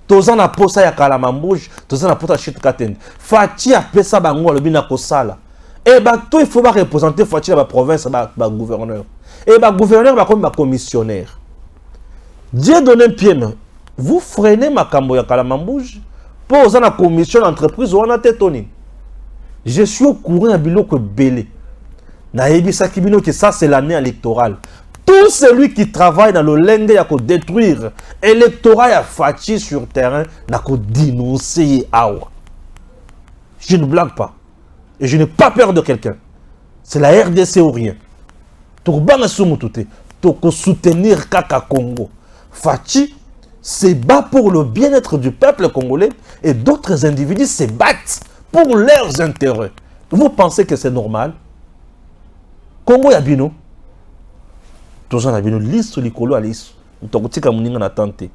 toza na posa ya Kalamambouji, toza na posa shit katende. Fachi apesa bango alobi na kosala. Et bah tout il faut pas représenter Fachi la province ba gouverneur. Et bah gouverneur ba comme ba commissionnaire. Dieu donne un pied. Vous freinez makambo ya Kalamambouji pour za na commission d'entreprise wana tetoni. Je suis au courant na biloko belé. Na yebisa kibino que ça c'est l'année électorale. Tout celui qui travaille dans le lenge ya ko détruire électorat ya Fachi sur terrain na ko dénoncer awa. Je ne blague pas. Et je n'ai pas peur de quelqu'un. C'est la RDC ou rien. Tourbanga Sumutute. Toko soutenir Kaka Congo. Fachi se bat pour le bien-être du peuple congolais et d'autres individus se battent pour leurs intérêts. Vous pensez que c'est normal? Congo Yabino. Toujours Yabino, liste likolo à liste. Tokotika Muninga na tante.